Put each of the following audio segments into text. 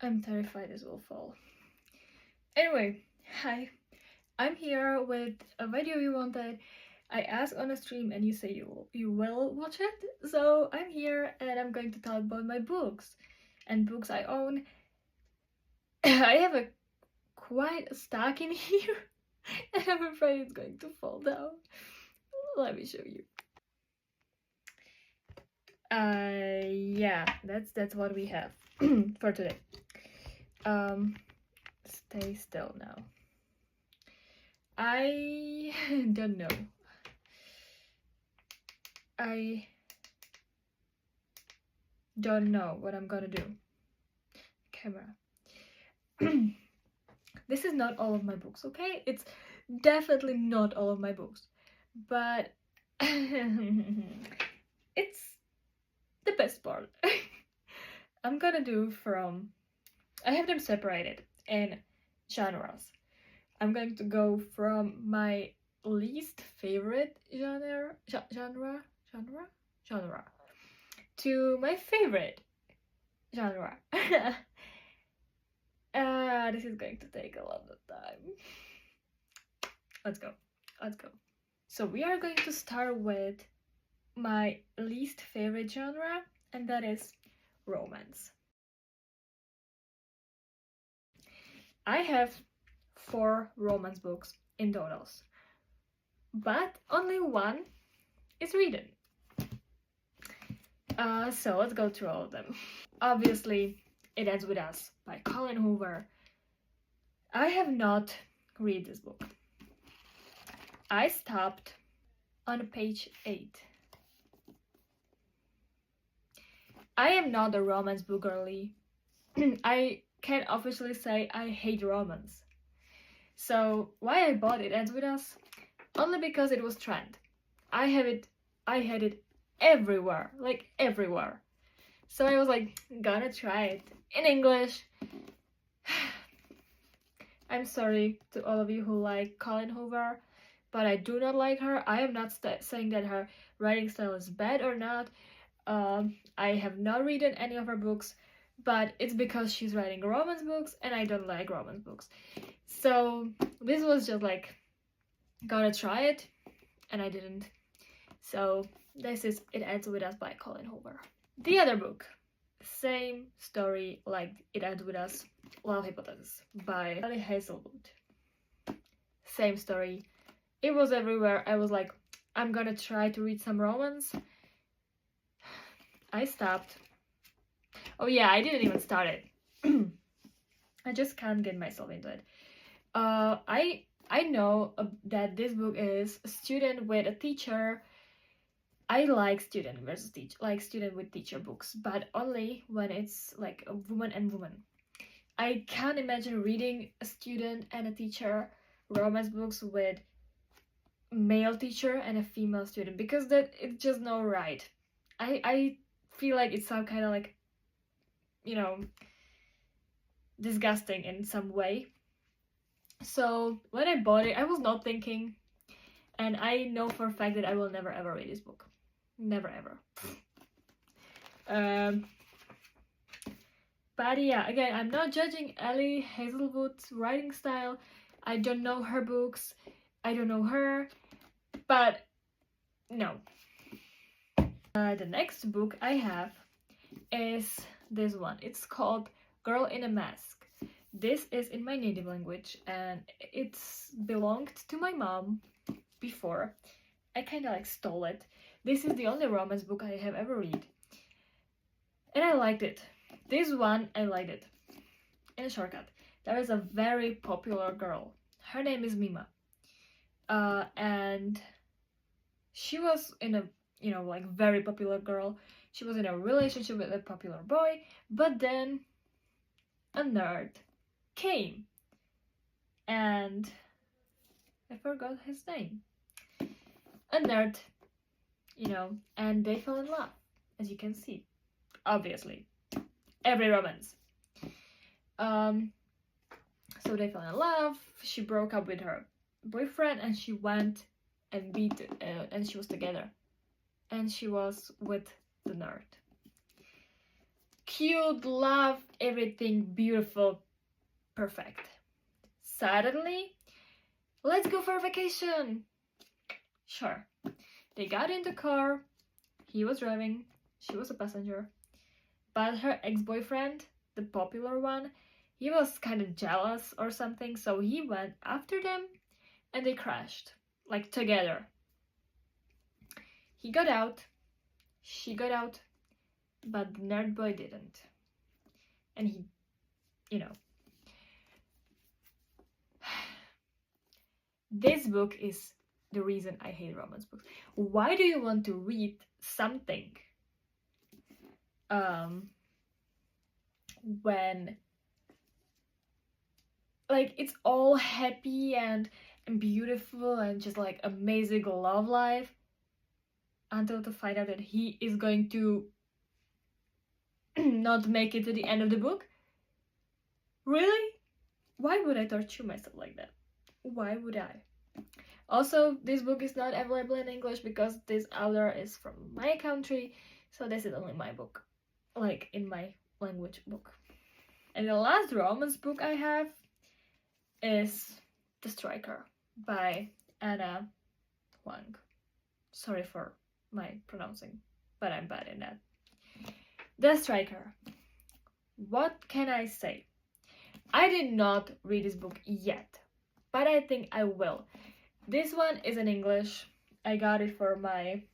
I'm terrified this will fall. Anyway, hi. I'm here with a video you wanted. I asked on a stream and you say you will watch it. So I'm here and I'm going to talk about my books and books I own. I have a quite a stack in here and I'm afraid it's going to fall down. Let me show you. Yeah, that's what we have for today. Stay still now. I don't know. I don't know what I'm gonna do. Camera. This is not all of my books, okay? It's definitely not all of my books. But it's the best part. I'm gonna do from... I have them separated in genres. I'm going to go from my least favorite genre to my favorite genre. This is going to take a lot of time. Let's go. So we are going to start with my least favorite genre, and that is romance. I have 4 romance books in totals, but only one is written. So let's go through all of them. Obviously, It Ends With Us by Colleen Hoover. I have not read this book. I stopped on page 8. I am not a romance book girly. I can officially say I hate romance. So why I bought It Ends With Us? Only because it was trend. I had it everywhere, like everywhere. So I was like, gonna try it in English. I'm sorry to all of you who like Colleen Hoover, but I do not like her. I am not saying that her writing style is bad or not. I have not read any of her books, but it's because she's writing romance books and I don't like romance books. So this was just like, gotta try it, and I didn't. So this is It Ends With Us by Colleen Hoover. The other book, same story like It Ends With Us, Love Hypothesis by Ali Hazelwood. Same story. It was everywhere. I was like, I'm gonna try to read some romance. I stopped. Oh yeah, I didn't even start it. I just can't get myself into it. I know that this book is a student with a teacher. I like student versus teacher, like student with teacher books, but only when it's like a woman and woman. I can't imagine reading a student and a teacher romance books with male teacher and a female student, because that it's just not right. I feel like it's some kind of like, you know, disgusting in some way. So when I bought it, I was not thinking, and I know for a fact that I will never ever read this book. Never ever. But yeah, again, I'm not judging Ali Hazelwood's writing style. I don't know her books. I don't know her. But no. The next book I have is this one. It's called Girl in a Mask. This is in my native language and it's belonged to my mom before. I kind of like stole it. This is the only romance book I have ever read. And I liked it. This one, I liked it. In a shortcut, there is a very popular girl. Her name is Mima. And she was in a, like very popular girl. She was in a relationship with a popular boy, but then a nerd came. And I forgot his name. A nerd, and they fell in love, as you can see. Obviously. Every romance. So they fell in love. She broke up with her boyfriend and she went and and she was together. And she was with the nerd. cute, love, everything beautiful, perfect. Suddenly, let's go for a vacation. Sure. They got in the car. He was driving. She was a passenger. But her ex-boyfriend, the popular one, he was kind of jealous or something, so he went after them and they crashed, like together. He got out, she got out, but the nerd boy didn't. And he, you know. This book is the reason I hate romance books. Why do you want to read something when like it's all happy and beautiful and just like amazing love life, until to find out that he is going to not make it to the end of the book? Really? Why would I torture myself like that? Why would I? Also, this book is not available in English because this author is from my country, so this is only my book, like in my language book. And the last romance book I have is The Striker by Anna Huang. Sorry for my pronouncing, but I'm bad in that. The Striker. What can I say? I did not read this book yet, but I think I will. This one is in English. I got it for my...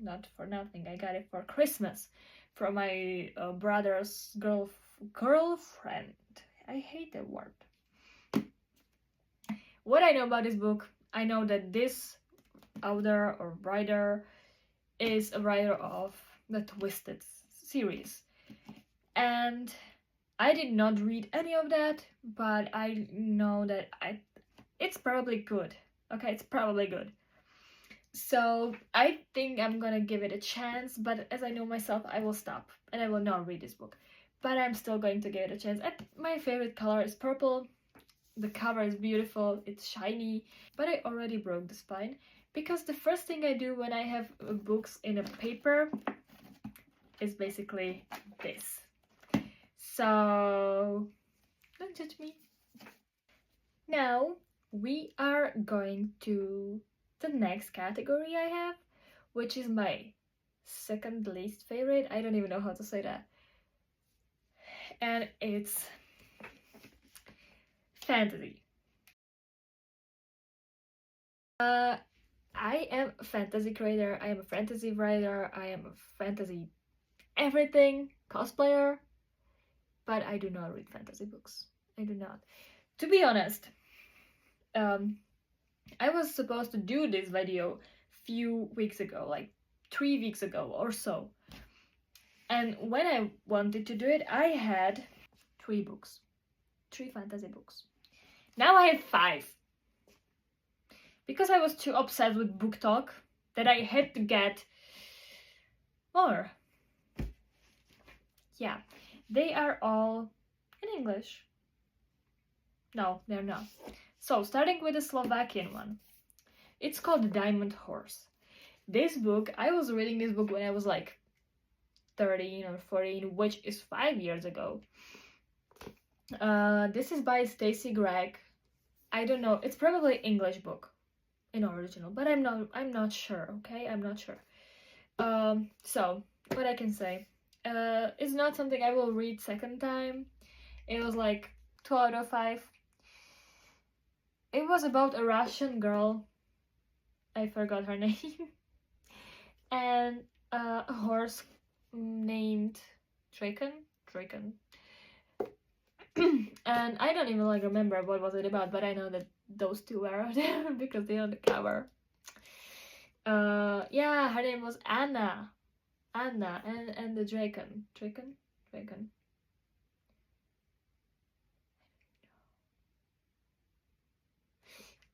not for nothing, I got it for Christmas from my brother's girlfriend. I hate that word. What I know about this book, I know that this author or writer is a writer of the Twisted series. And I did not read any of that, but I know that it's probably good. Okay, it's probably good. So I think I'm gonna give it a chance, but as I know myself, I will stop and I will not read this book. But I'm still going to give it a chance. And my favorite color is purple. The cover is beautiful, it's shiny, but I already broke the spine because the first thing I do when I have books in a paper is basically this. So don't judge me. Now we are going to the next category I have, which is my second least favorite. I don't even know how to say that. And it's fantasy. I am a fantasy creator, I am a fantasy writer, I am a fantasy everything, cosplayer, but I do not read fantasy books. I do not. To be honest, I was supposed to do this video few weeks ago, like 3 weeks ago or so. And when I wanted to do it, I had 3 books. 3 fantasy books. Now I have 5. Because I was too obsessed with BookTok that I had to get more. Yeah, they are all in English. No, they're not. So, starting with the Slovakian one. It's called The Diamond Horse. This book, I was reading this book when I was like 13 or 14, which is 5 years ago. This is by Stacy Gregg. I don't know, it's probably English book in original, but I'm not sure, okay? I'm not sure. So, what I can say, it's not something I will read second time. It was like 2 out of 5. It was about a Russian girl, I forgot her name, and a horse named Draken. And I don't even like remember what was it about, but I know that those two were there because they're on the cover. Yeah, her name was Anna, and the Draken.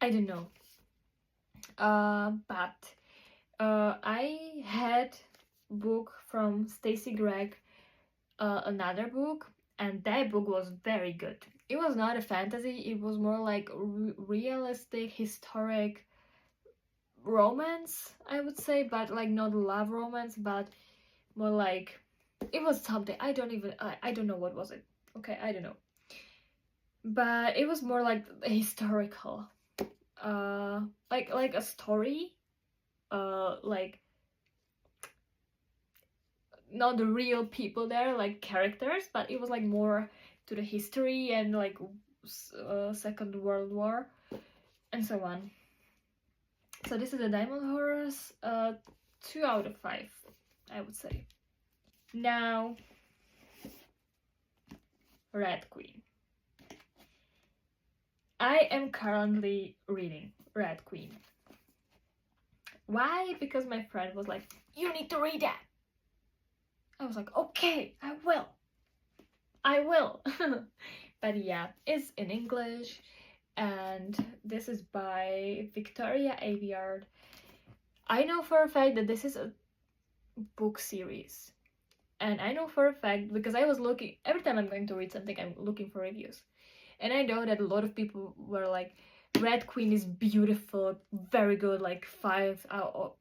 I don't know. But I had book from Stacy Gregg, another book, and that book was very good. It was not a fantasy, it was more like realistic, historic romance, I would say, but like not love romance, but more like It was something, I don't know what was it. Okay, I don't know. But it was more like historical. Like a story. Like not the real people there, like characters, but it was like more to the history and like Second World War and so on. So this is a Diamond Horse, 2 out of 5, I would say. Now, Red Queen. I am currently reading Red Queen. Why? Because my friend was like, you need to read that. I was like, okay, I will. But yeah, it's in English, and this is by Victoria Aveyard. I know for a fact that this is a book series, and I know for a fact because I was looking, every time I'm going to read something, I'm looking for reviews, and I know that a lot of people were like, Red Queen is beautiful, very good, like 5 out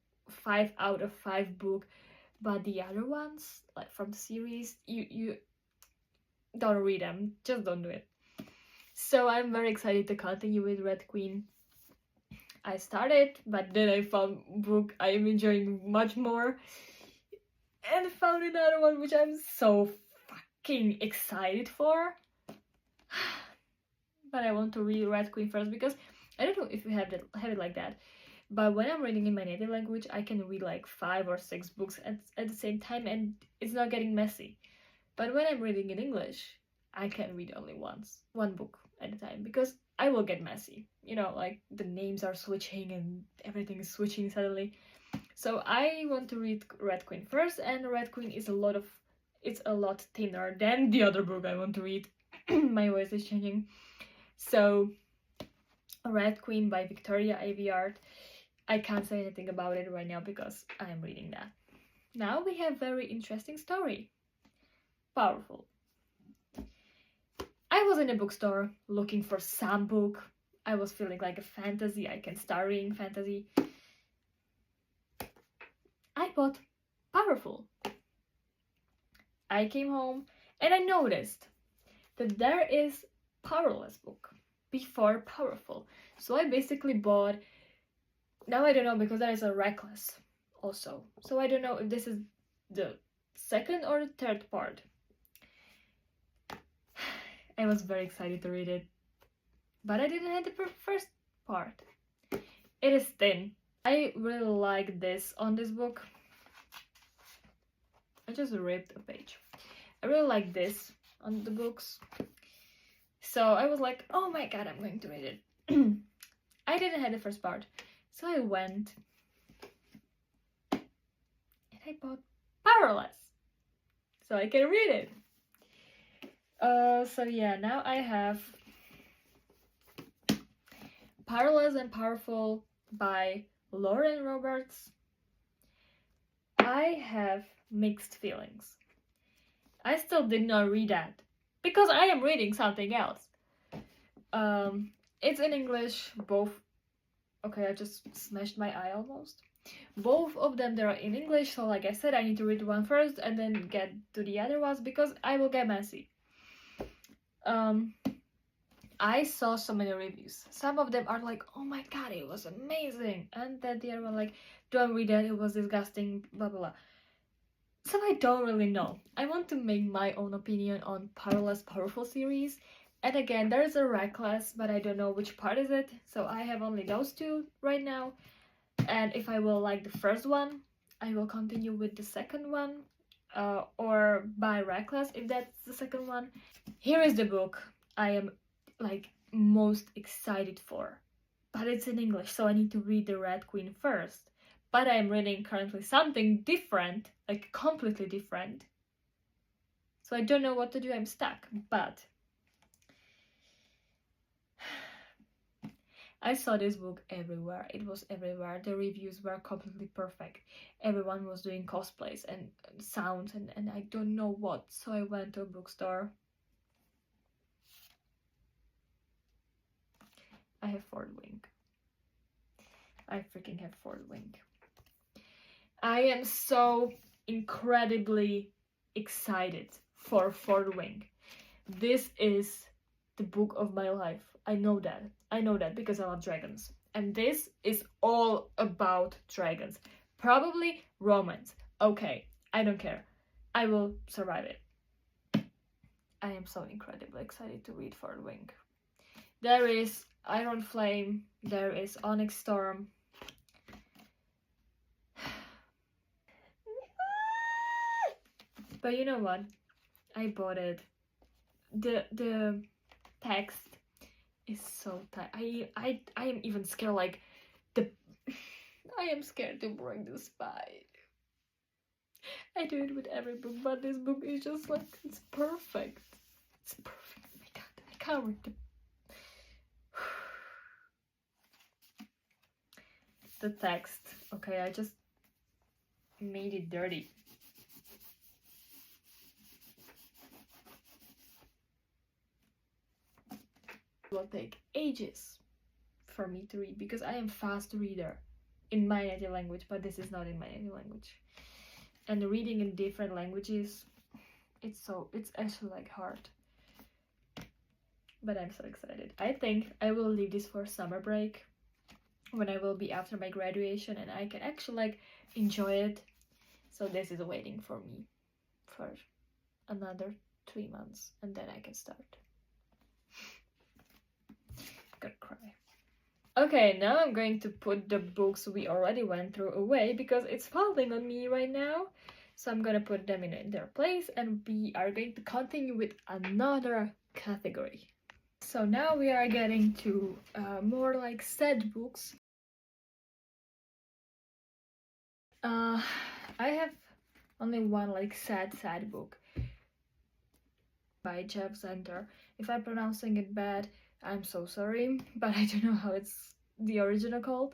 of 5 book, but the other ones, like from the series, you don't read them, just don't do it. So I'm very excited to continue with Red Queen. I started, but then I found a book I am enjoying much more, and found another one which I'm so fucking excited for. But I want to read Red Queen first because I don't know if you have it like that. But when I'm reading in my native language, I can read like 5 or 6 books at the same time, and it's not getting messy. But when I'm reading in English, I can read only one book at a time, because I will get messy. You know, like the names are switching and everything is switching suddenly. So I want to read Red Queen first, and Red Queen is it's a lot thinner than the other book I want to read. My voice is changing. So Red Queen by Victoria Aveyard. I can't say anything about it right now because I'm reading that. Now we have very interesting story. Powerful. I was in a bookstore looking for some book. I was feeling like a fantasy. I can start reading fantasy. I bought Powerful. I came home and I noticed that there is Powerless book before Powerful. So I basically bought, now I don't know because there is a Reckless also. So I don't know if this is the second or the third part. I was very excited to read it, but I didn't have the first part. It is thin. I really like this on this book. I just ripped a page. I really like this on the books. So I was like, oh my god, I'm going to read it. I didn't have the first part. So I went and I bought Powerless so I can read it. So yeah, now I have Powerless and Powerful by Lauren Roberts. I have mixed feelings. I still did not read that because I am reading something else. It's in English, both. Okay, I just smashed my eye almost. Both of them, they are in English, so like I said, I need to read one first and then get to the other ones because I will get messy. I saw so many reviews. Some of them are like, oh my god, it was amazing, and then the other one like, don't read it, it was disgusting, blah blah blah. So I don't really know. I want to make my own opinion on Powerless Powerful series. And again, there is a Reckless, but I don't know which part is it. So I have only those two right now. And if I will like the first one, I will continue with the second one. Or buy Reckless if that's the second one. Here is the book I am like most excited for. But it's in English, so I need to read the Red Queen first. But I'm reading currently something different, like completely different. So I don't know what to do, I'm stuck. But I saw this book everywhere. It was everywhere. The reviews were completely perfect. Everyone was doing cosplays and sounds and I don't know what. So I went to a bookstore. I have Ford Wing. I freaking have Ford Wing. I am so incredibly excited for Fourth Wing. This is the book of my life. I know that. I know that because I love dragons. And this is all about dragons. Probably romance. Okay, I don't care. I will survive it. I am so incredibly excited to read Fourth Wing. There is Iron Flame. There is Onyx Storm. But you know what? I bought it. The text is so tight. I am even scared, like I am scared to break the spine. I do it with every book, but this book is just like, it's perfect. It's perfect. Oh my god, I can't read the text. Okay, I just made it dirty. It will take ages for me to read because I am fast reader in my native language, but this is not in my native language. And reading in different languages, it's actually like hard. But I'm so excited. I think I will leave this for summer break when I will be after my graduation and I can actually like enjoy it. So this is waiting for me for another 3 months and then I can start. Gonna cry. Okay, now I'm going to put the books we already went through away because it's falling on me right now. So I'm gonna put them in their place and we are going to continue with another category. So now we are getting to more like sad books. I have only one like sad book by Jeff Zender. If I'm pronouncing it bad, I'm so sorry, but I don't know how it's the original called.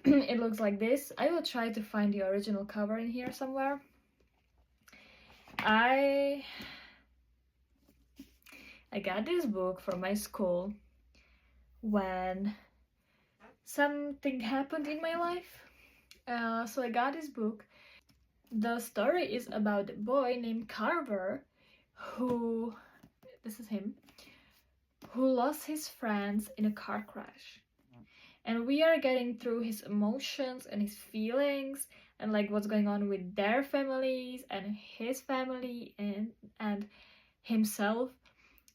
It looks like this. I will try to find the original cover in here somewhere. I got this book from my school when something happened in my life. So I got this book. The story is about a boy named Carver who, this is him, who lost his friends in a car crash. And we are getting through his emotions and his feelings and like what's going on with their families and his family and himself.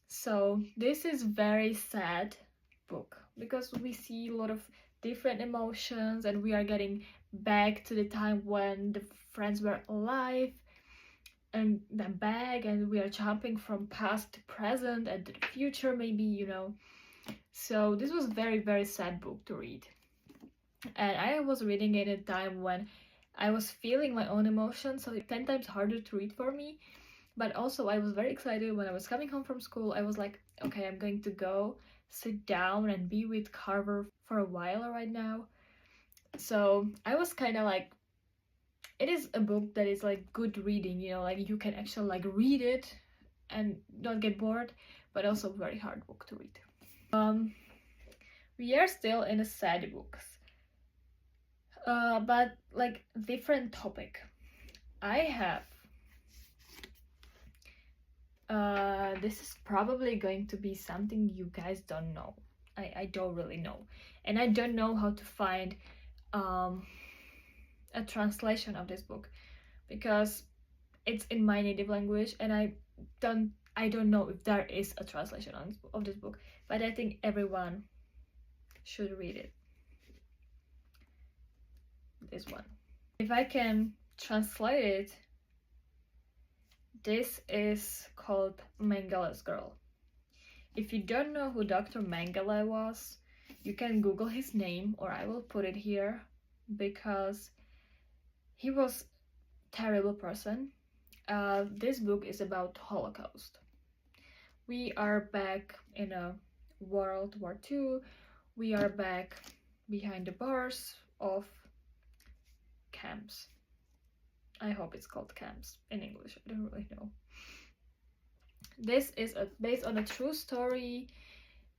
So this is very sad book because we see a lot of different emotions and we are getting back to the time when the friends were alive and then back, and we are jumping from past to present and to the future maybe, you know. So this was very, very sad book to read. And I was reading it at a time when I was feeling my own emotions, so it's 10 times harder to read for me. But also I was very excited when I was coming home from school. I was like, okay, I'm going to go sit down and be with Carver for a while right now. So I was kind of like, it is a book that is like good reading, you know, like you can actually like read it and not get bored, but also very hard book to read. We are still in a sad books, but like different topic. I have this is probably going to be something you guys don't know. I don't really know, and I don't know how to find a translation of this book because it's in my native language and I don't know if there is a translation of this book, but I think everyone should read it. This one, if I can translate it, this is called Mengele's Girl. If you don't know who Dr. Mengele was, you can Google his name, or I will put it here, because he was a terrible person. This book is about Holocaust. We are back in a World War II. We are back behind the bars of camps. I hope it's called camps in English. I don't really know. This is based on a true story.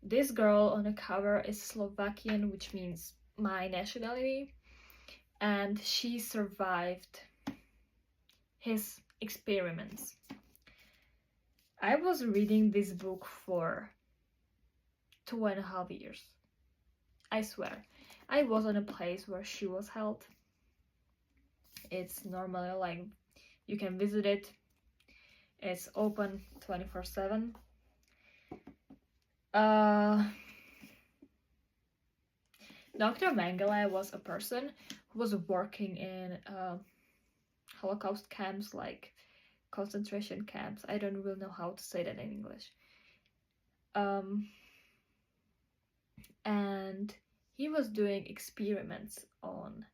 This girl on the cover is Slovakian, which means my nationality, and she survived his Experiments. I was reading this book for 2.5 years. I swear. I was in a place where she was held. It's normally like you can visit it. It's open 24/7. Dr. Mengele was a person who was working in Holocaust camps, like concentration camps. I don't really know how to say that in English. And he was doing experiments on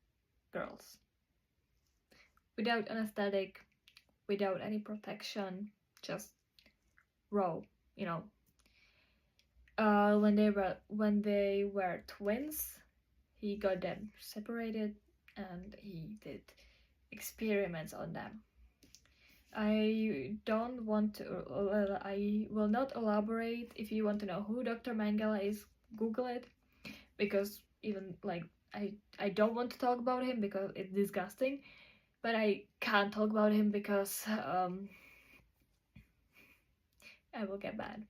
girls without anesthetic, without any protection, just raw, you know. When they were twins, he got them separated and he did experiments on them. I don't want to, I will not elaborate. If you want to know who Dr. Mengele is, Google it, because even like I don't want to talk about him because it's disgusting, but I can't talk about him because I will get bad.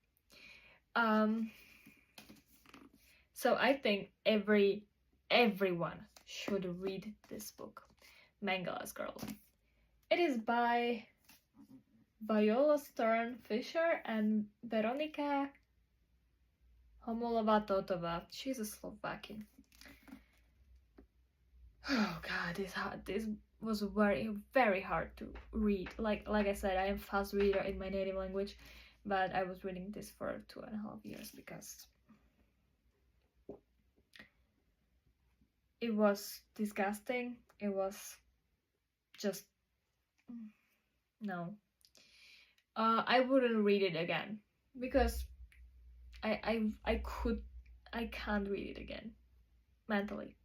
So I think everyone should read this book, Mengele's Girls. It is by Viola Stern Fisher and Veronika Homolová-Totova. She's a Slovakian. Oh god, this was very hard to read. Like I said, I am a fast reader in my native language, but I was reading this for 2.5 years because it was disgusting. It was just no. I wouldn't read it again because I can't read it again mentally.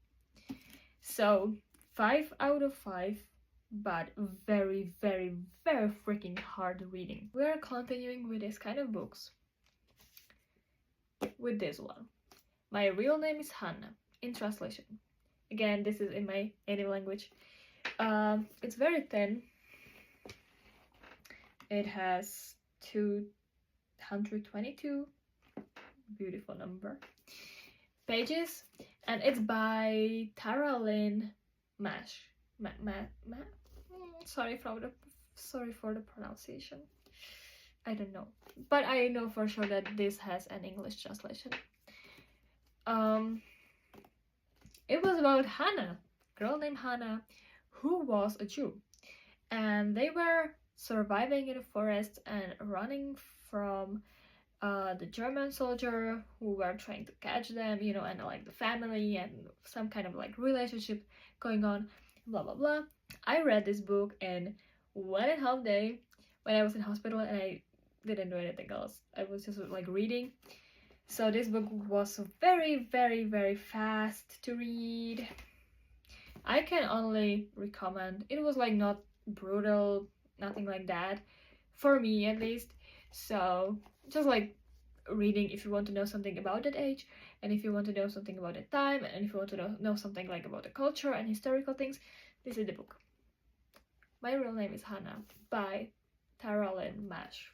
So 5 out of 5, but very, very, very freaking hard reading. We are continuing with this kind of books with this one. My real name is Hannah, in translation. Again, this is in my native language. It's very thin. It has 222, beautiful number, pages, and it's by Tara Lynn Mash. Sorry for the pronunciation. I don't know, but I know for sure that this has an English translation. It was about Hannah, girl named Hannah, who was a Jew, and they were surviving in the forest and running from the German soldier who were trying to catch them, you know, and like the family and some kind of like relationship going on, blah blah blah. I read this book in 1.5 days when I was in hospital, and I didn't do anything else. I was just like reading. So this book was very, very, very fast to read. I can only recommend. It was like not brutal, nothing like that, for me at least. So just like reading if you want to know something about that age, and if you want to know something about the time, and if you want to know something like about the culture and historical things, this is the book. My real name is Hannah by Tara Lynn Mash.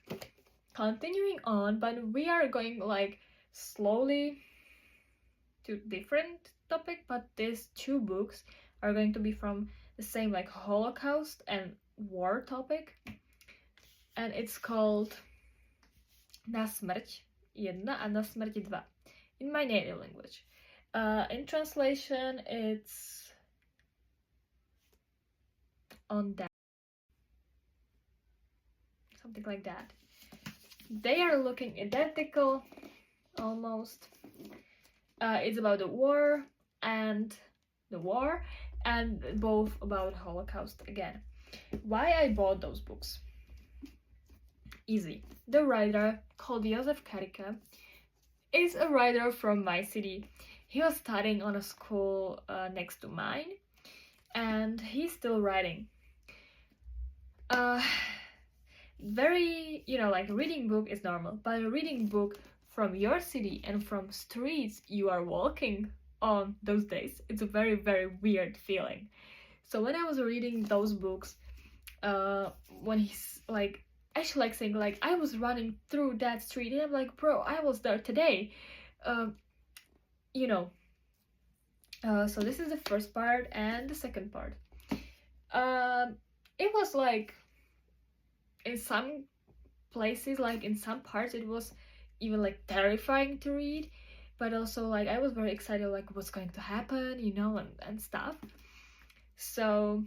Continuing on, but we are going like slowly to different topic, but these 2 books are going to be from the same like Holocaust and war topic, and it's called Na smrť 1 a Na smrť 2 in my native language. In translation, it's on that, something like that. They are looking identical almost. It's about the war and both about Holocaust again. Why I bought those books? Easy. The writer, called Josef Karika, is a writer from my city. He was studying on a school next to mine, and he's still writing. Very, you know, like reading book is normal, but a reading book from your city and from streets you are walking on those days, it's a very, very weird feeling. So when I was reading those books, when he's like actually like saying like I was running through that street, and I'm like, bro, I was there today. um you know. So this is the first part, and the second part, um it was like in some places, like in some parts it was even like terrifying to read, but also like I was very excited like what's going to happen, you know, and stuff. So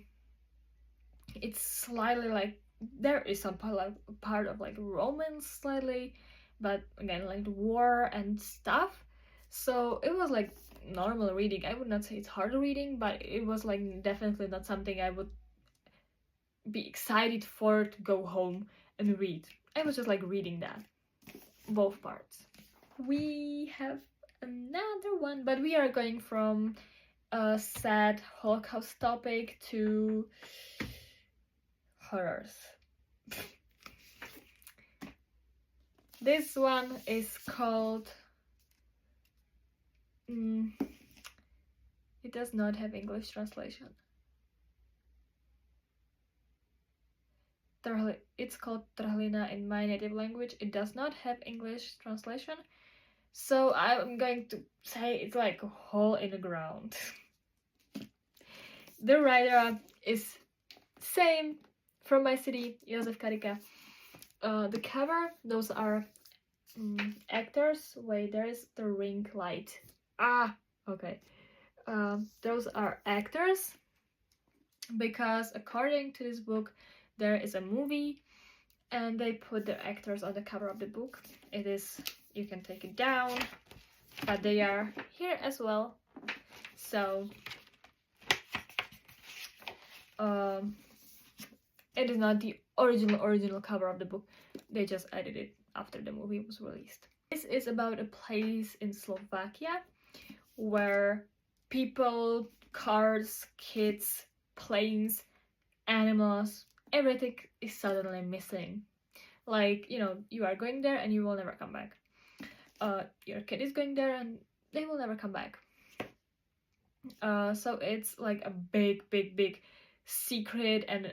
it's slightly like there is some part of like romance slightly, but again like the war and stuff. So it was like normal reading. I would not say it's hard reading, but it was like definitely not something I would be excited for to go home and read. I was just like reading that, both parts. We have another one, but we are going from a sad Holocaust topic to horrors. This one is called it does not have English translation. It's called Trhlina in my native language. It does not have English translation, so I'm going to say it's like a hole in the ground. The writer is same from my city, Jozef Karika. The cover, those are actors. Wait, there's the ring light. Okay. Those are actors, because according to this book there is a movie and they put the actors on the cover of the book. It is, you can take it down, but they are here as well. So it is not the original cover of the book. They just added it after the movie was released. This is about a place in Slovakia where people, cars, kids, planes, animals, everything is suddenly missing. Like, you know, you are going there and you will never come back. Your kid is going there and they will never come back. So it's like a big secret, and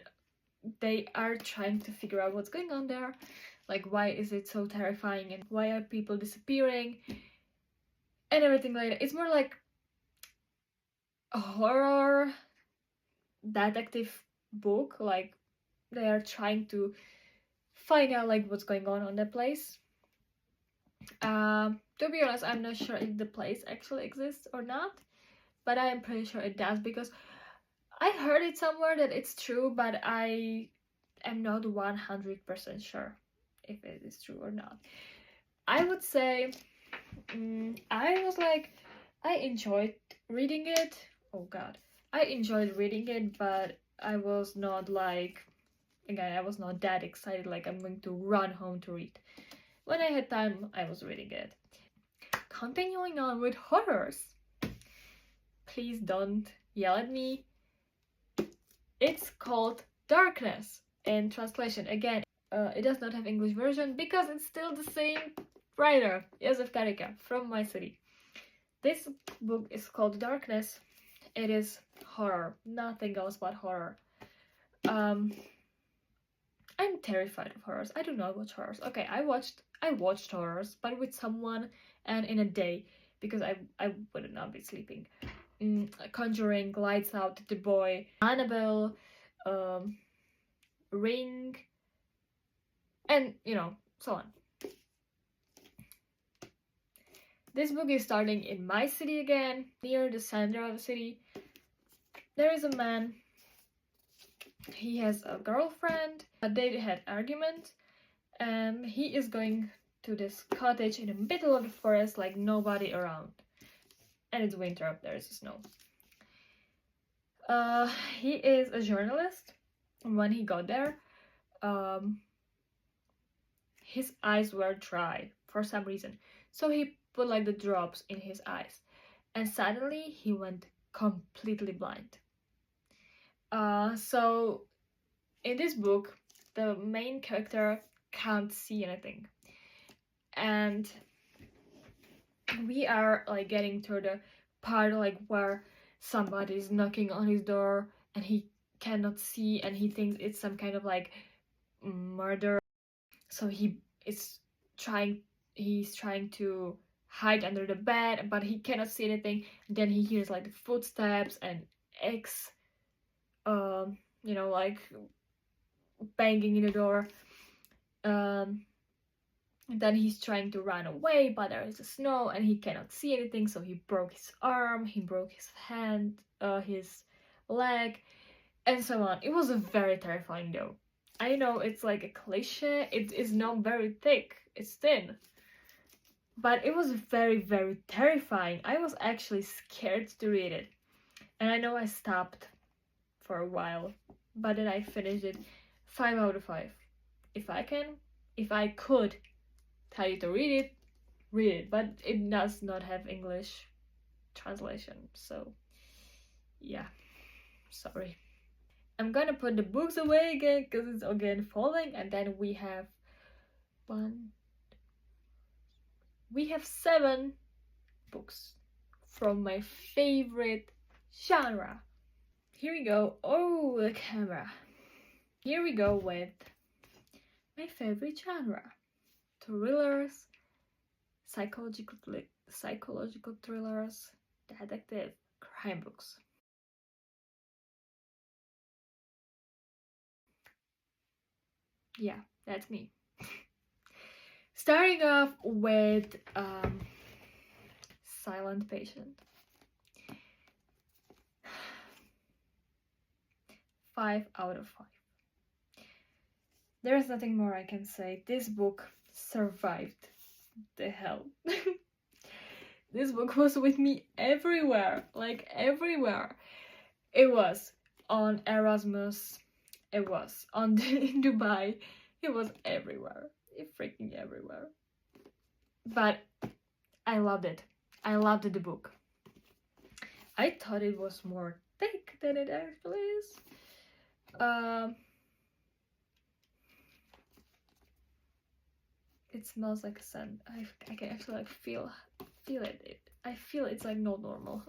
they are trying to figure out what's going on there. Like, why is it so terrifying, and why are people disappearing and everything like that. It's more like a horror detective book. Like, they are trying to find out like what's going on that place. To be honest, I'm not sure if the place actually exists or not, but I am pretty sure it does, because I heard it somewhere that it's true, but I am not 100% sure if it is true or not. I would say I enjoyed reading it. Oh god, I enjoyed reading it, but I was not like, again, I was not that excited like I'm going to run home to read. When I had time, I was reading it. Continuing on with horrors. Please don't yell at me. It's called Darkness in translation. Again, it does not have English version because it's still the same writer, Jozef Karika, from my city. This book is called Darkness. It is horror, nothing else but horror. I'm terrified of horrors. I do not watch horrors. Okay, I watched horrors, but with someone and in a day, because I would not be sleeping. Conjuring, Lights Out, The Boy, Annabelle, Ring, and you know, so on. This book is starting in my city again, near the center of the city. There is a man. He has a girlfriend. They had argument. He is going to this cottage in the middle of the forest, like nobody around. And it's winter up there, it's snow. He is a journalist. When he got there, his eyes were dry for some reason. So he put like the drops in his eyes. And suddenly he went completely blind. So in this book, the main character can't see anything. And we are like getting to the part like where somebody is knocking on his door and he cannot see, and he thinks it's some kind of like murder. So he's trying to hide under the bed, but he cannot see anything. Then he hears like the footsteps and X, like banging in the door. Then he's trying to run away, but there is snow and he cannot see anything. So he broke his arm, he broke his hand, his leg, and so on. It was very terrifying though. I know it's like a cliche, it is not very thick, it's thin. But it was very, very terrifying. I was actually scared to read it. And I know I stopped for a while, but then I finished it. 5 out of 5. If I could tell you to read it, but it does not have English translation, so yeah, sorry. I'm gonna put the books away again because it's again falling, and then we have 7 books from my favorite genre. Here we go. Oh, the camera. Here we go with my favorite genre: thrillers, psychological thrillers, detective, crime books. Yeah, that's me. Starting off with Silent Patient. 5 out of 5. There's nothing more I can say. This book survived the hell. This book was with me everywhere, like everywhere. It was on Erasmus, it was on in Dubai, it was everywhere, freaking everywhere. But I loved it. I loved the book. I thought it was more thick than it actually is. It smells like scent. I can actually like feel it. I feel it's like not normal.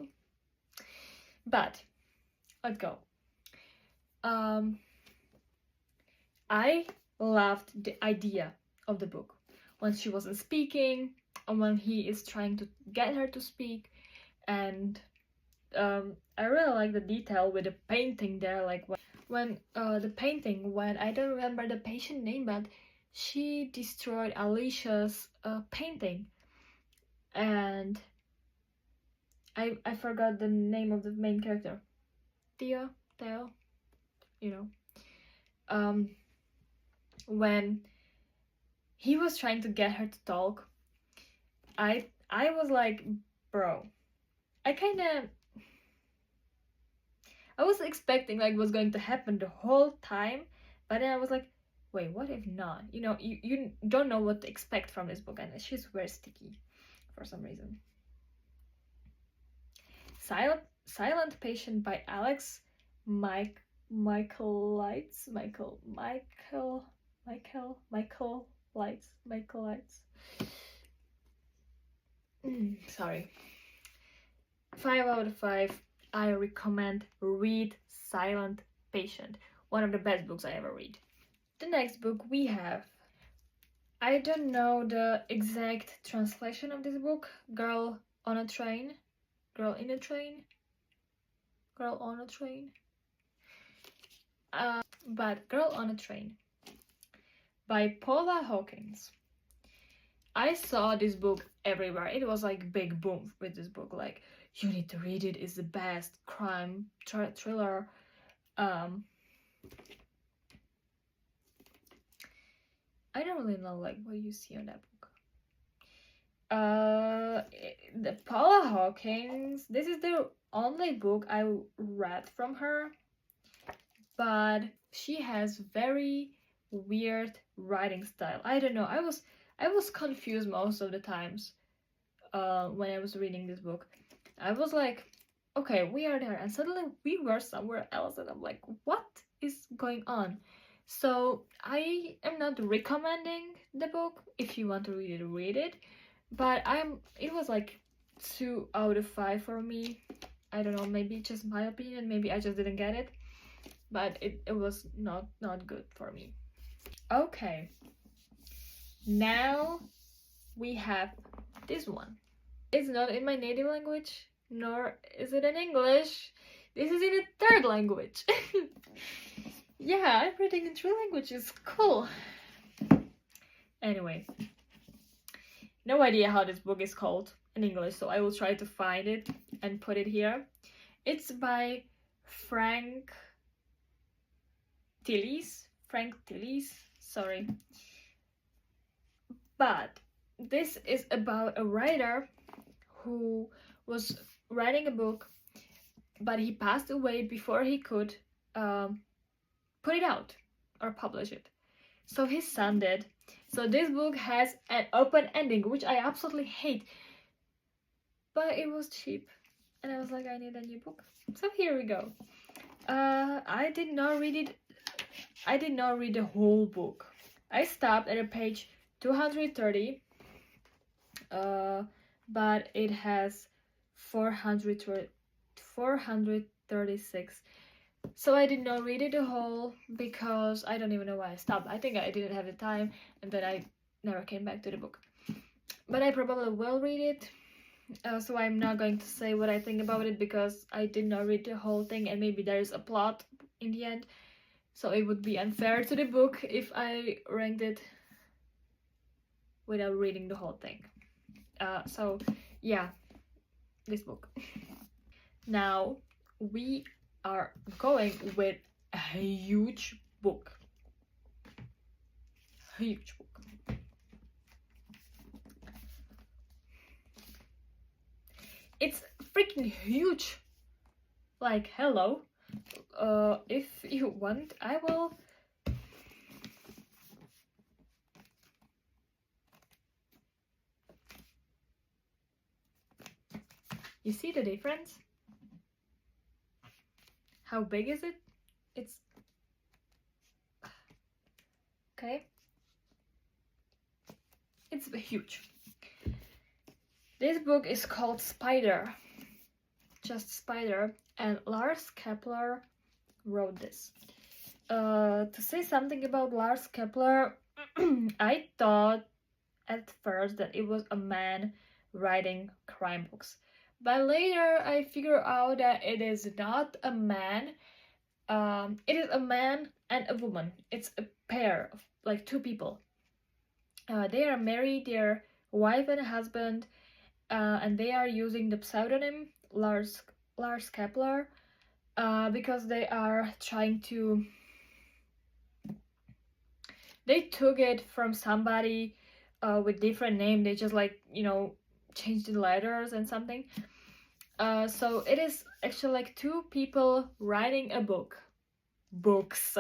But let's go. I loved the idea of the book when she wasn't speaking, and when he is trying to get her to speak, and I really like the detail with the painting there, like when the painting, when I don't remember the patient name, but she destroyed Alicia's painting, and I forgot the name of the main character. Theo, when he was trying to get her to talk, I was like, bro, I was expecting like what's going to happen the whole time, but then I was like, wait, what if not? You don't know what to expect from this book, and she's very sticky for some reason. Silent Patient by Alex Michael Lights. Sorry. 5 out of 5. I recommend read Silent Patient. One of the best books I ever read. The next book we have, I don't know the exact translation of this book. Girl in a Train. But Girl on a Train by Paula Hawkins. I saw this book everywhere. It was like big boom with this book, like, you need to read it, it's the best crime thriller. I don't really know like what you see on that book. The Paula Hawkins, this is the only book I read from her, but she has very weird writing style. I don't know, I was confused most of the times when I was reading this book. I was like, okay, we are there, and suddenly we were somewhere else, and I'm like, what is going on? So I am not recommending the book. If you want to read it, but it was like 2 out of 5 for me. I don't know, maybe just my opinion, maybe I just didn't get it, but it was not good for me. Okay, now we have this one. It's not in my native language, nor is it in English. This is in a third language. Yeah, I'm reading in 3 languages. Cool. Anyway, no idea how this book is called in English, so I will try to find it and put it here. It's by Frank Tillis. Sorry. But this is about a writer who was writing a book, but he passed away before he could put it out or publish it. So his son did. So this book has an open ending, which I absolutely hate. But it was cheap. And I was like, I need a new book. So here we go. I did not read it. I did not read the whole book. I stopped at a page 230. But it has 436. So I did not read it the whole because I don't even know why I stopped. I think I didn't have the time, and then I never came back to the book. But I probably will read it. So I'm not going to say what I think about it because I did not read the whole thing, and maybe there is a plot in the end. So it would be unfair to the book if I ranked it without reading the whole thing. So yeah, this book. Now we are going with a huge book. Huge book. It's freaking huge. Like, hello. If you want, I will. You see the difference? How big is it? It's okay. It's huge. This book is called Spider. Just Spider. And Lars Kepler wrote this. To say something about Lars Kepler, I thought at first that it was a man writing crime books. But later I figured out that it is not a man. It is a man and a woman. It's a pair of like two people. They are married, they're wife and husband, and they are using the pseudonym Lars Kepler because they are trying to. They took it from somebody with different name. They just changed the letters and something. So it is actually like two people writing a book. Books.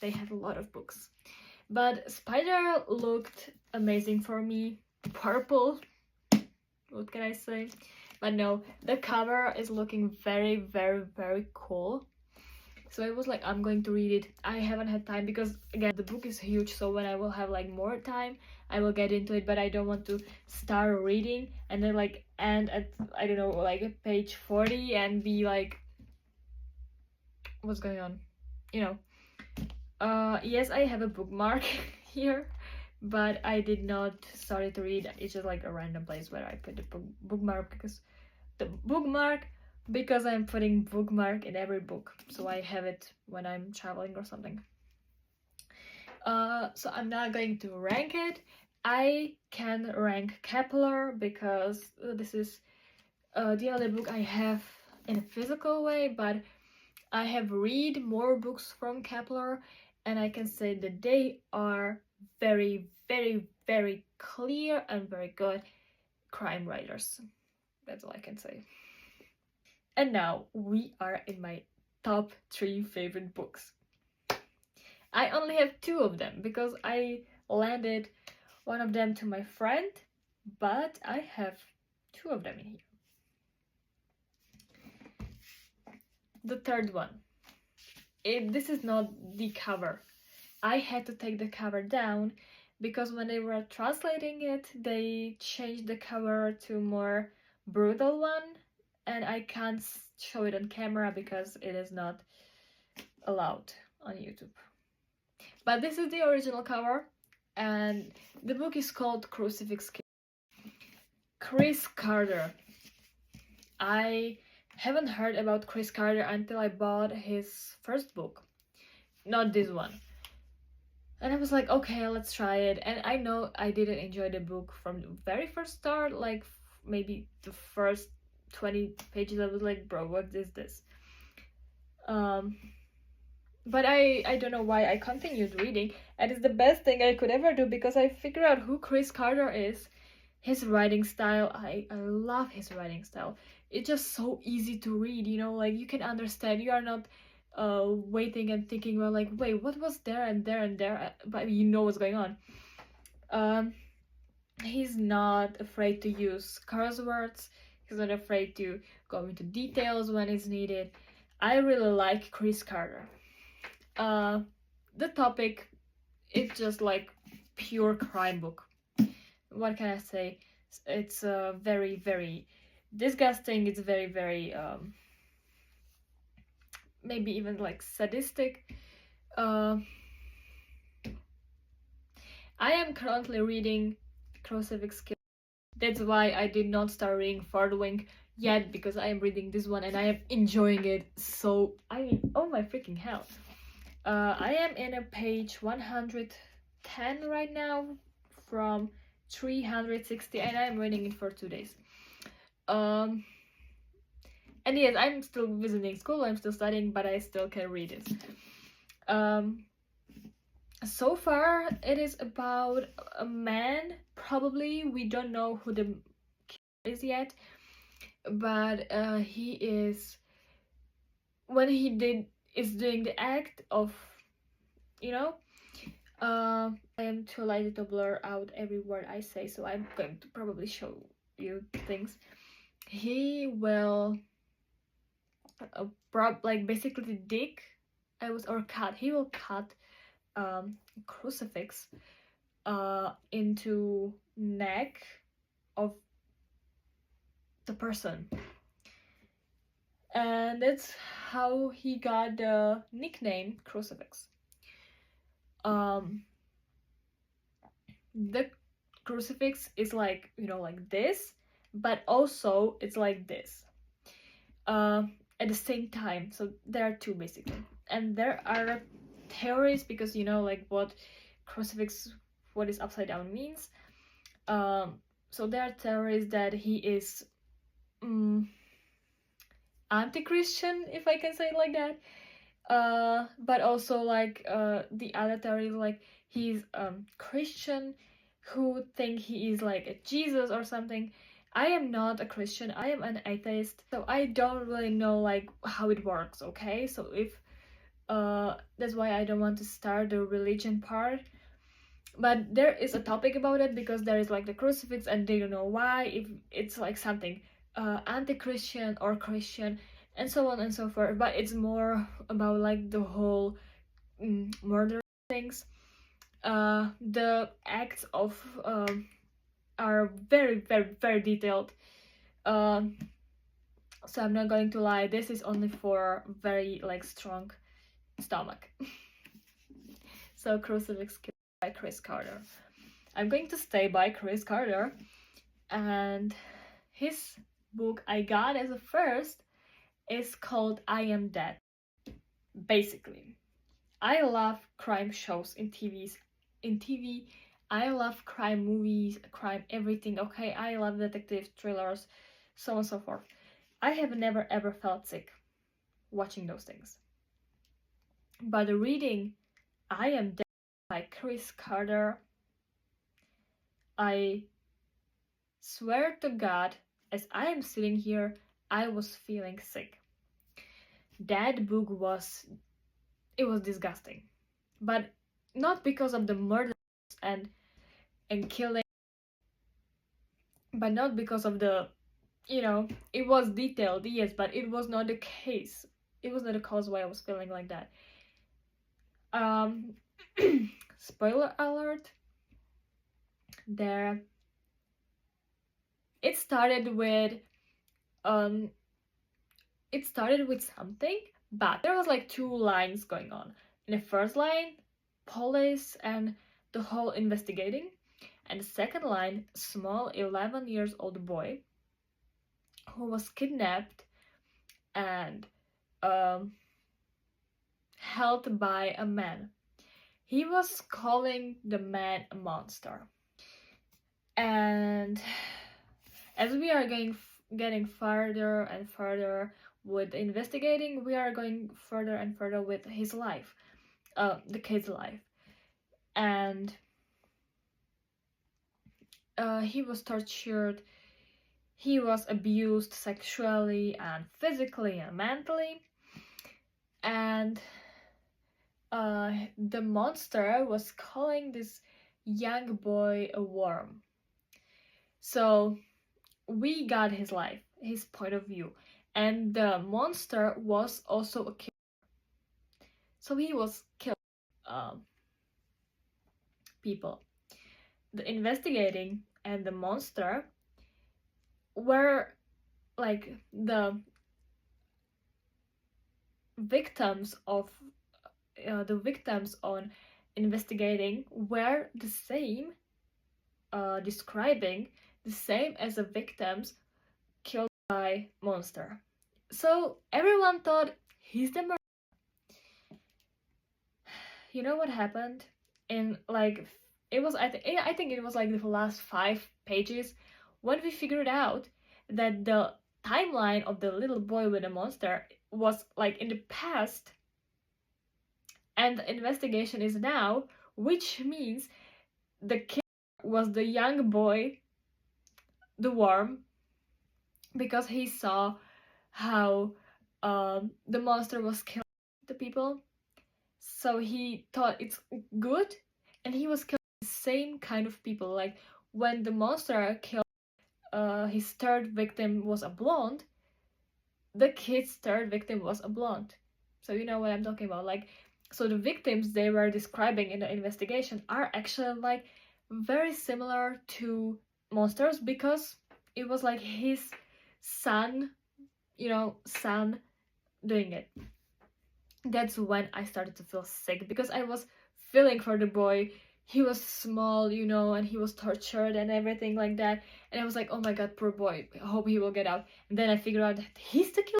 They have a lot of books. But Spider looked amazing for me. Purple. What can I say? But no, the cover is looking very, very, very cool. So I was like, I'm going to read it. I haven't had time because, again, the book is huge. So when I will have like more time, I will get into it. But I don't want to start reading and then like end at, I don't know, like page 40 and be like, what's going on? You know. Yes, I have a bookmark here, but I did not start to read. It's just like a random place where I put the bookmark because I'm putting bookmark in every book, so I have it when I'm traveling or something. So I'm not going to rank it. I can rank Kepler because this is the other book I have in a physical way, but I have read more books from Kepler, and I can say that they are very, very, very clear and very good crime writers. That's all I can say. And now we are in my top 3 favorite books. I only have 2 of them because I landed one of them to my friend, but I have 2 of them in here. The third one. This is not the cover. I had to take the cover down because when they were translating it, they changed the cover to a more brutal one, and I can't show it on camera because it is not allowed on YouTube. But this is the original cover, and the book is called Crucifix Killer. Chris Carter. I haven't heard about Chris Carter until I bought his first book, not this one. And I was like, okay, let's try it. And I know I didn't enjoy the book from the very first start, like maybe the first 20 pages. I was like, bro, what is this? But I don't know why I continued reading, and it's the best thing I could ever do because I figured out who Chris Carter is. His writing style, I love his writing style. It's just so easy to read, you know, like you can understand. You are not waiting and thinking about like, wait, what was there and there and there, but you know what's going on. He's not afraid to use curse words. He's not afraid to go into details when it's needed. I really like Chris Carter. The topic, it's just like pure crime book. What can I say? It's very, very disgusting. It's very, very maybe even like sadistic. I am currently reading Crucifix Killer. That's why I did not start reading Third Wing yet, because I am reading this one and I am enjoying it. So I mean, oh my freaking hell. I am in a page 110 right now from 360, and I'm reading it for 2 days. And yes, I'm still visiting school, I'm still studying, but I still can read it. So far, it is about a man, probably. We don't know who the killer is yet, but he is, when he is doing the act of, you know, I am too lazy to blur out every word I say, so I'm going to probably show you things. He will like basically dig, he will cut crucifix into neck of the person, and that's how he got the nickname Crucifix. The crucifix is like, you know, like this, but also it's like this at the same time. So there are two basically, and there are theories, because you know, like what crucifix, what is upside down means. So there are theories that he is anti-Christian, if I can say it like that. But also like the other theory is like he's Christian who think he is like a Jesus or something. I am not a Christian, I am an atheist, so I don't really know like how it works, okay? So if that's why I don't want to start the religion part. But there is a topic about it, because there is like the crucifix and they don't know why, if it's like something anti-Christian or Christian, and so on and so forth. But it's more about like the whole murder things. The acts of are very, very, very detailed. So I'm not going to lie, this is only for very like strong stomach. So Crucifix Killer by Chris Carter. I'm going to stay by Chris Carter, and his book I got as a first is called I Am Dead. Basically, I love crime shows in TV. I love crime movies, crime everything, okay? I love detective thrillers, so on and so forth. I have never ever felt sick watching those things. But reading I Am Dead by Chris Carter, I swear to God, as I am sitting here, I was feeling sick. That book was disgusting. But not because of the murders and killing, but not because of the, you know, it was detailed, yes, but it was not the case. It was not the cause why I was feeling like that. Spoiler alert, there, it started with something, But there was like two lines going on. In the first line, police and the whole investigating, and the second line, small 11 years old boy who was kidnapped and um, held by a man. He was calling the man a monster. And as we are getting further and further with investigating, we are going further and further with his life, the kid's life. And he was tortured, he was abused sexually and physically and mentally, and the monster was calling this young boy a worm. So we got his life, his point of view, and the monster was also a killer. So he was killing people. The investigating and the monster were like the victims of the victims on investigating were the same, describing the same as the victims killed by monster. So everyone thought he's the murderer. You know what happened? In like it was I think it was like the last 5 pages when we figured out that the timeline of the little boy with the monster was like in the past and the investigation is now, which means the killer was the young boy, the worm, because he saw how the monster was killing the people. So he thought it's good, and he was killing the same kind of people. Like when the monster killed his third victim was a blonde, the kid's third victim was a blonde. So you know what I'm talking about. Like, so the victims they were describing in the investigation are actually like very similar to monsters because it was like his son, son doing it. That's when I started to feel sick because I was feeling for the boy. He was small, and he was tortured and everything like that. And I was like, oh my god, poor boy. I hope he will get out. And then I figured out that he's the killer.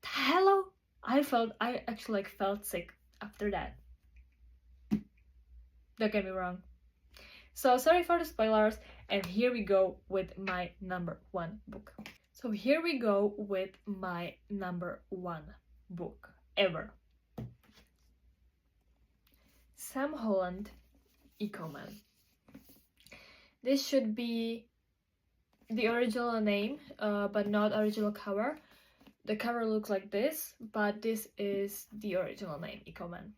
Hello? I actually felt sick after that. Don't get me wrong. So sorry for the spoilers, and here we go with my number 1 book. So here we go with my number 1 book ever. Sam Holland, Ecoman. This should be the original name, but not original cover. The cover looks like this, but this is the original name, Ecoman.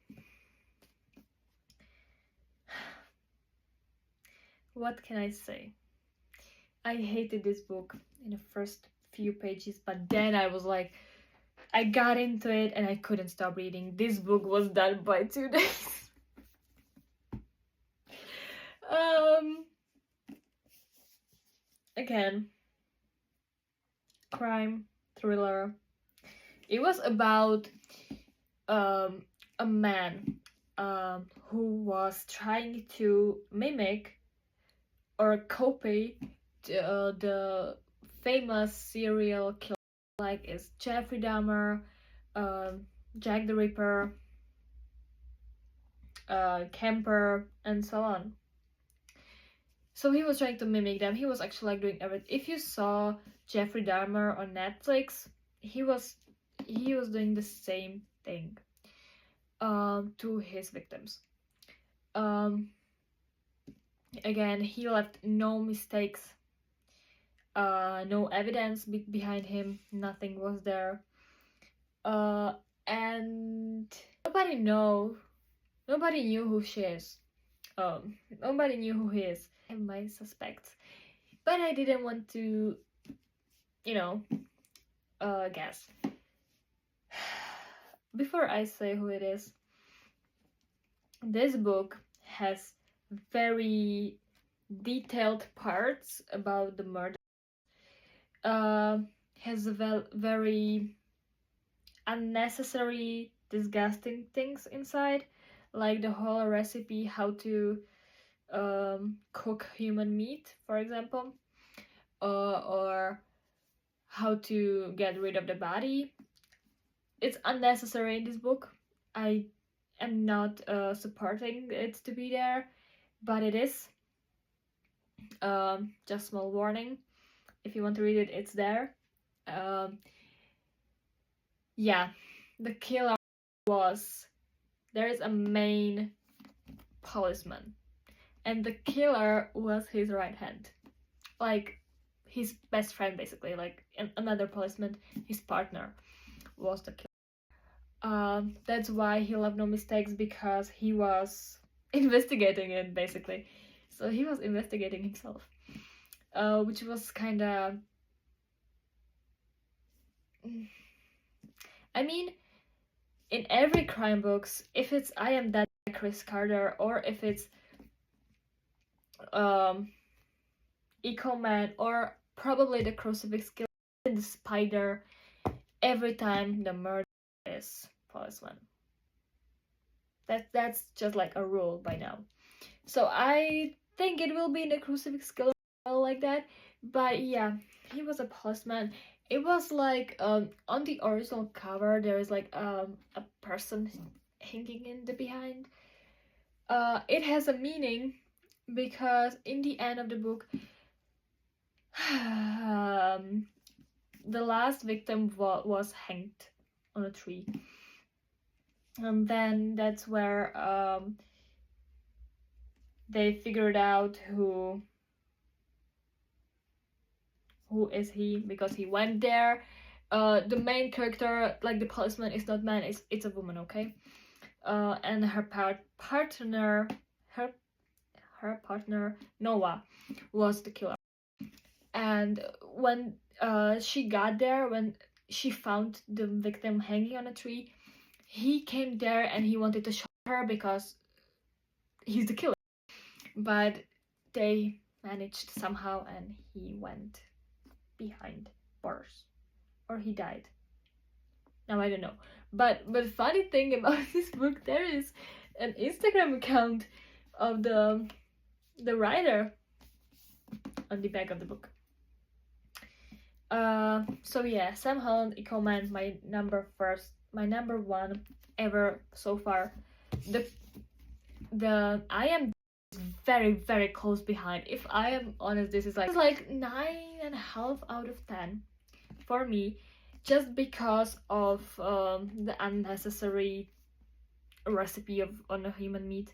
What can I say? I hated this book in the first few pages, but then I was like, I got into it and I couldn't stop reading. This book was done by 2 days. Again, crime thriller. It was about a man who was trying to mimic or copy the famous serial killer, like is Jeffrey Dahmer, Jack the Ripper, Kemper, and so on. So he was trying to mimic them. He was actually like doing everything. If you saw Jeffrey Dahmer on Netflix, he was doing the same thing to his victims. Again, he left no mistakes, no evidence behind him. Nothing was there, and nobody knew who she is. Nobody knew who he is. I have my suspects, but I didn't want to, guess. Before I say who it is, this book has very detailed parts about the murder. has very unnecessary, disgusting things inside, like the whole recipe how to cook human meat, for example, or how to get rid of the body. It's unnecessary in this book. I am not supporting it to be there, but it is. Just small warning. If you want to read it, it's there. Yeah, the killer was, there is a main policeman, and the killer was his right hand, like his best friend basically, like another policeman, his partner was the killer. That's why he left no mistakes, because he was investigating it basically. So he was investigating himself, which was kind of, I mean, in every crime books, if it's I Am That Chris Carter, or if it's Eco Man, or probably the Crucifix Killer, the Spider, every time the murder is policeman. That's just like a rule by now. So I think it will be in the Crucifix Killer like that. But yeah, he was a policeman. It was like on the original cover there is like a person hanging in the behind. It has a meaning, because in the end of the book, the last victim was hanged on a tree, and then that's where they figured out who is he, because he went there. The main character, like the policeman, is not man, it's a woman, okay? And her partner Noah was the killer. And when she got there, when she found the victim hanging on a tree, he came there and he wanted to shoot her because he's the killer. But they managed somehow, and he went behind bars, or he died. Now I don't know. But funny thing about this book, there is an Instagram account of the writer on the back of the book. So yeah, Sam Holland, Eco Man, my number one ever so far. The I Am very, very close behind. If I am honest, this is like 9.5 out of 10 for me, just because of the unnecessary recipe on a human meat.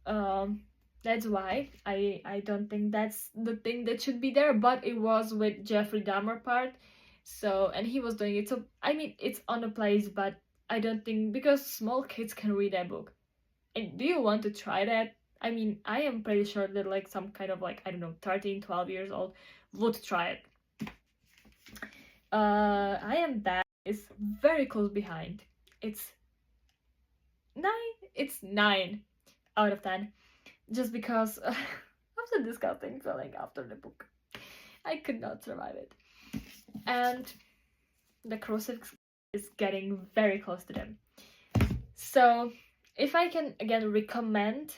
That's why I don't think that's the thing that should be there, but it was with Jeffrey Dahmer part. So, and he was doing it, so I mean it's on a place, but I don't think, because small kids can read that book. And do you want to try that? I mean, I am pretty sure that like some kind of like, I don't know, 13, 12 years old would try it. I Am That is very close behind. It's 9 out of 10. Just because of the disgusting feeling after the book. I could not survive it. And the Crucifix is getting very close to them. So, if I can again recommend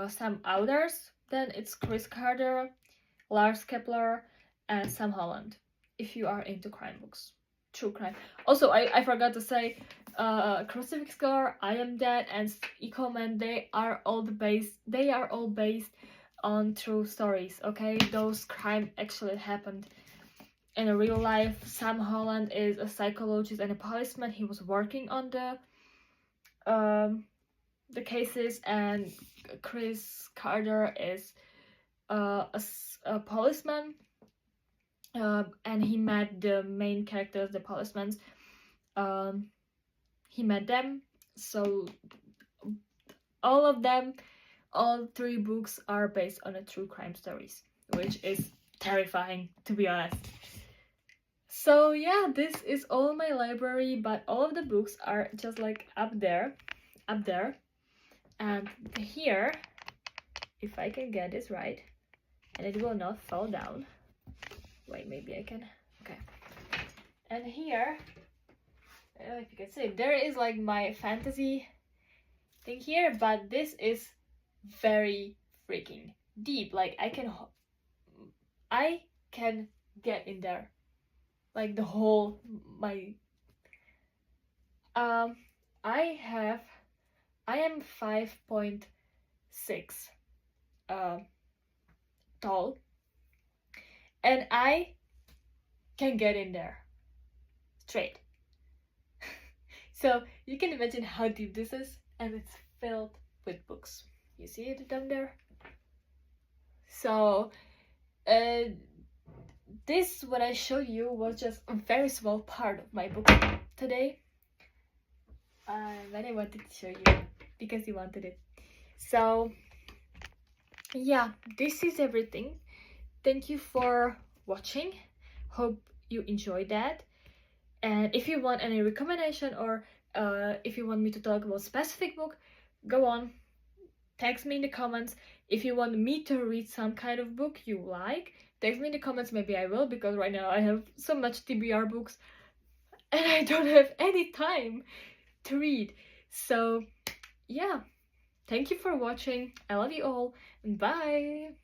some authors, then it's Chris Carter, Lars Kepler, and Sam Holland, if you are into crime books, true crime. Also, I forgot to say, Crucifix Killer, I Am Dead, and Eco Man, they are all based on true stories, okay? Those crime actually happened in a real life. Sam Holland is a psychologist and a policeman. He was working on the cases, and Chris Carter is a policeman, and he met the main characters, the policemen. He met them, so all 3 books are based on a true crime stories, which is terrifying, to be honest. So yeah, this is all my library, but all of the books are just like up there, and here, if I can get this right, and it will not fall down, Wait, maybe I can. Okay. And here, I don't know if you can see, there is like my fantasy thing here, but this is very freaking deep. Like I can get in there, like the whole my. I am 5.6 tall, and I can get in there straight. So you can imagine how deep this is, and it's filled with books. You see it down there? So this, what I showed you, was just a very small part of my book today. But I wanted to show you because you wanted it. So yeah, this is everything. Thank you for watching. Hope you enjoyed that. And if you want any recommendation, or if you want me to talk about specific book, go on, text me in the comments. If you want me to read some kind of book you like, text me in the comments. Maybe I will, because right now I have so much TBR books and I don't have any time to read. So yeah, thank you for watching. I love you all, and bye.